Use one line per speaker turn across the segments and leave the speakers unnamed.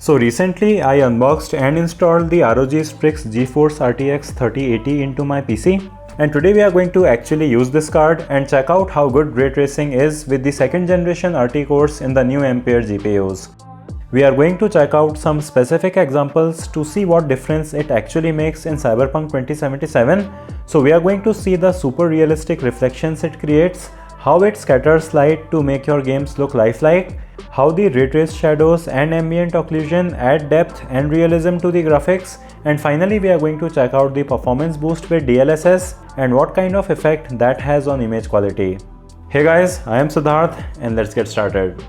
So recently I unboxed and installed the ROG Strix GeForce RTX 3080 into my PC, and today we are going to actually use this card and check out how good ray tracing is with the second generation RT cores in the new Ampere GPUs. We are going to check out some specific examples to see what difference it actually makes in Cyberpunk 2077. So we are going to see the super realistic reflections it creates, how it scatters light to make your games look lifelike, how the ray traced shadows and ambient occlusion add depth and realism to the graphics, and finally we are going to check out the performance boost with DLSS and what kind of effect that has on image quality. Hey guys, I am Siddharth and let's get started.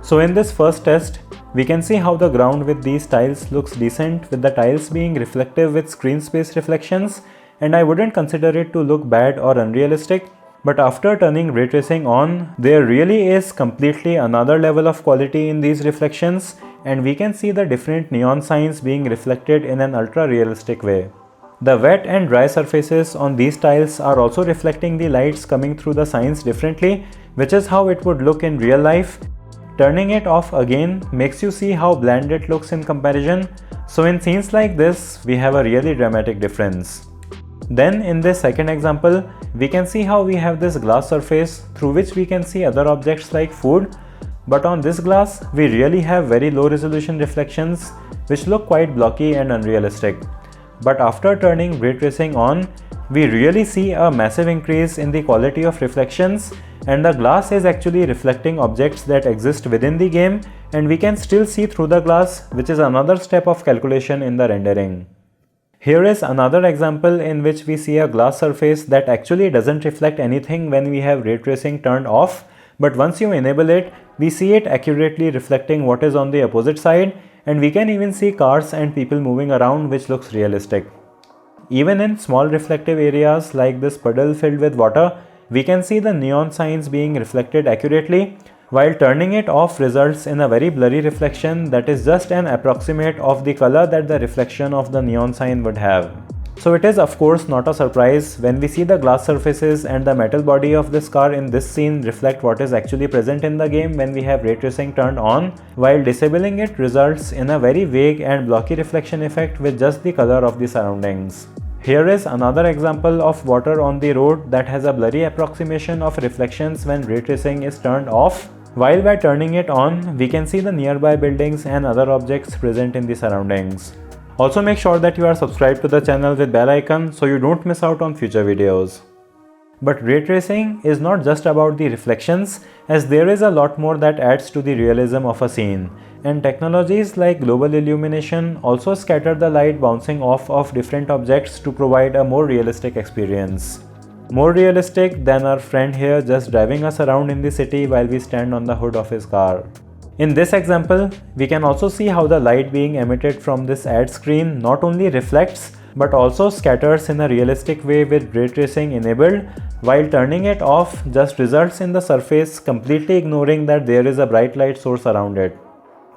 So in this first test, we can see how the ground with these tiles looks decent with the tiles being reflective with screen space reflections, and I wouldn't consider it to look bad or unrealistic, but after turning ray tracing on, there really is completely another level of quality in these reflections, and we can see the different neon signs being reflected in an ultra realistic way. The wet and dry surfaces on these tiles are also reflecting the lights coming through the signs differently, which is how it would look in real life. Turning it off again makes you see how bland it looks in comparison, so in scenes like this, we have a really dramatic difference. Then in this second example, we can see how we have this glass surface through which we can see other objects like food, but on this glass, we really have very low resolution reflections which look quite blocky and unrealistic. But after turning ray tracing on, we really see a massive increase in the quality of reflections, and the glass is actually reflecting objects that exist within the game, and we can still see through the glass, which is another step of calculation in the rendering. Here is another example in which we see a glass surface that actually doesn't reflect anything when we have ray tracing turned off, but once you enable it, we see it accurately reflecting what is on the opposite side, and we can even see cars and people moving around, which looks realistic. Even in small reflective areas like this puddle filled with water, we can see the neon signs being reflected accurately, while turning it off results in a very blurry reflection that is just an approximate of the color that the reflection of the neon sign would have. So it is of course not a surprise when we see the glass surfaces and the metal body of this car in this scene reflect what is actually present in the game when we have ray tracing turned on, while disabling it results in a very vague and blocky reflection effect with just the color of the surroundings. Here is another example of water on the road that has a blurry approximation of reflections when ray tracing is turned off, while by turning it on, we can see the nearby buildings and other objects present in the surroundings. Also make sure that you are subscribed to the channel with bell icon so you don't miss out on future videos. But ray tracing is not just about the reflections, as there is a lot more that adds to the realism of a scene. And technologies like global illumination also scatter the light bouncing off of different objects to provide a more realistic experience. More realistic than our friend here just driving us around in the city while we stand on the hood of his car. In this example, we can also see how the light being emitted from this ad screen not only reflects but also scatters in a realistic way with ray tracing enabled, while turning it off just results in the surface completely ignoring that there is a bright light source around it.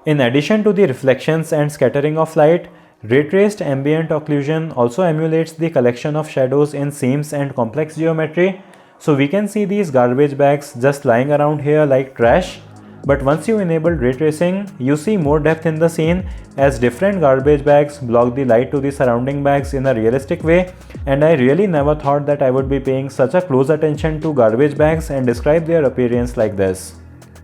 In addition to the reflections and scattering of light, ray-traced ambient occlusion also emulates the collection of shadows in seams and complex geometry, so we can see these garbage bags just lying around here like trash. But once you enable ray tracing, you see more depth in the scene as different garbage bags block the light to the surrounding bags in a realistic way, and I really never thought that I would be paying such a close attention to garbage bags and describe their appearance like this.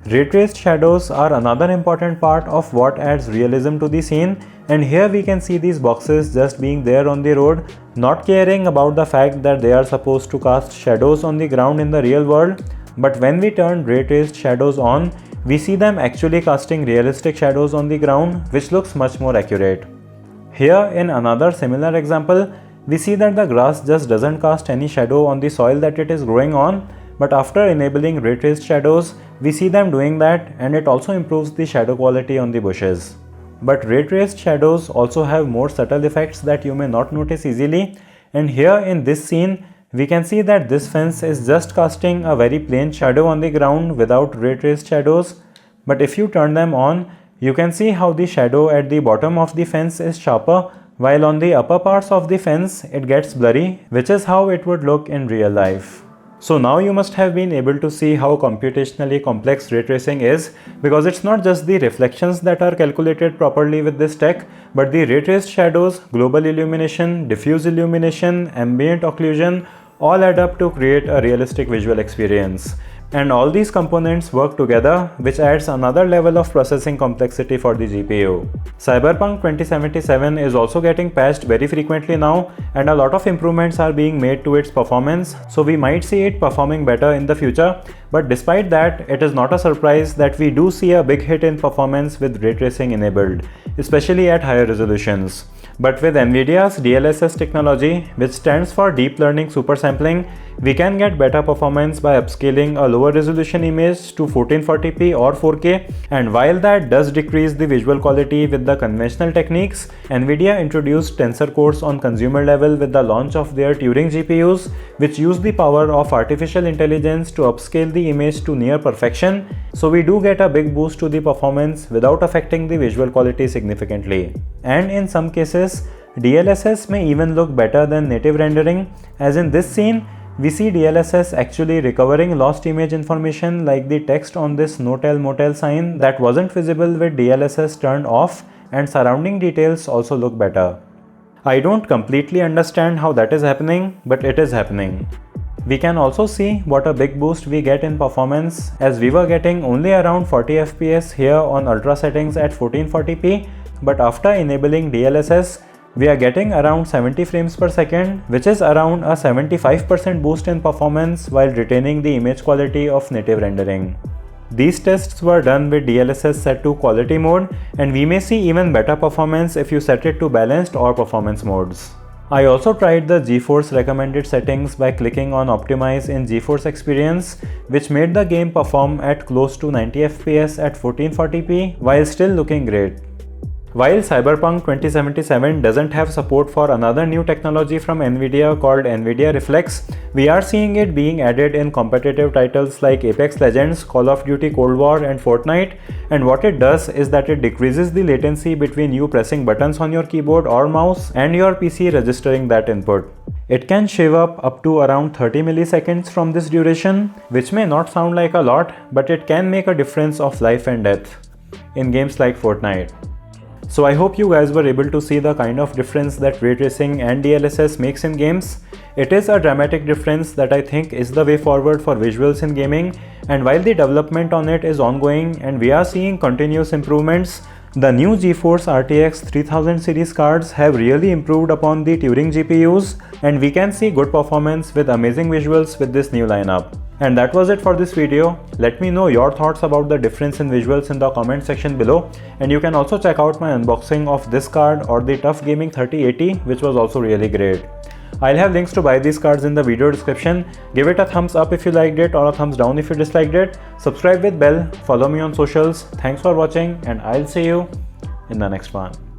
Ray-traced shadows are another important part of what adds realism to the scene, and here we can see these boxes just being there on the road, not caring about the fact that they are supposed to cast shadows on the ground in the real world, but when we turn ray-traced shadows on, we see them actually casting realistic shadows on the ground, which looks much more accurate. Here in another similar example, we see that the grass just doesn't cast any shadow on the soil that it is growing on, but after enabling ray traced shadows, we see them doing that, and it also improves the shadow quality on the bushes. But ray traced shadows also have more subtle effects that you may not notice easily, and here in this scene, we can see that this fence is just casting a very plain shadow on the ground without ray traced shadows, but if you turn them on, you can see how the shadow at the bottom of the fence is sharper, while on the upper parts of the fence it gets blurry, which is how it would look in real life. So now you must have been able to see how computationally complex ray tracing is, because it's not just the reflections that are calculated properly with this tech, but the ray traced shadows, global illumination, diffuse illumination, ambient occlusion all add up to create a realistic visual experience. And all these components work together, which adds another level of processing complexity for the GPU. Cyberpunk 2077 is also getting patched very frequently now, and a lot of improvements are being made to its performance, so we might see it performing better in the future. But despite that, it is not a surprise that we do see a big hit in performance with ray tracing enabled, especially at higher resolutions. But with NVIDIA's DLSS technology, which stands for Deep Learning Supersampling, we can get better performance by upscaling a lower resolution image to 1440p or 4K. And while that does decrease the visual quality with the conventional techniques, NVIDIA introduced Tensor Cores on consumer level with the launch of their Turing GPUs, which use the power of artificial intelligence to upscale the image to near perfection. So we do get a big boost to the performance without affecting the visual quality significantly. And in some cases, DLSS may even look better than native rendering, as in this scene, we see DLSS actually recovering lost image information like the text on this no-tell motel sign that wasn't visible with DLSS turned off, and surrounding details also look better. I don't completely understand how that is happening, but it is happening. We can also see what a big boost we get in performance, as we were getting only around 40 FPS here on ultra settings at 1440p, but after enabling DLSS, we are getting around 70 frames per second, which is around a 75% boost in performance while retaining the image quality of native rendering. These tests were done with DLSS set to quality mode, and we may see even better performance if you set it to balanced or performance modes. I also tried the GeForce recommended settings by clicking on Optimize in GeForce Experience, which made the game perform at close to 90 FPS at 1440p while still looking great. While Cyberpunk 2077 doesn't have support for another new technology from NVIDIA called NVIDIA Reflex, we are seeing it being added in competitive titles like Apex Legends, Call of Duty Cold War and Fortnite, and what it does is that it decreases the latency between you pressing buttons on your keyboard or mouse and your PC registering that input. It can shave up to around 30 milliseconds from this duration, which may not sound like a lot, but it can make a difference of life and death in games like Fortnite. So I hope you guys were able to see the kind of difference that ray tracing and DLSS makes in games. It is a dramatic difference that I think is the way forward for visuals in gaming, and while the development on it is ongoing and we are seeing continuous improvements, the new GeForce RTX 3000 series cards have really improved upon the Turing GPUs, and we can see good performance with amazing visuals with this new lineup. And that was it for this video. Let me know your thoughts about the difference in visuals in the comment section below, and you can also check out my unboxing of this card or the TUF Gaming 3080, which was also really great. I'll have links to buy these cards in the video description. Give it a thumbs up if you liked it or a thumbs down if you disliked it. Subscribe with bell, follow me on socials. Thanks for watching, and I'll see you in the next one.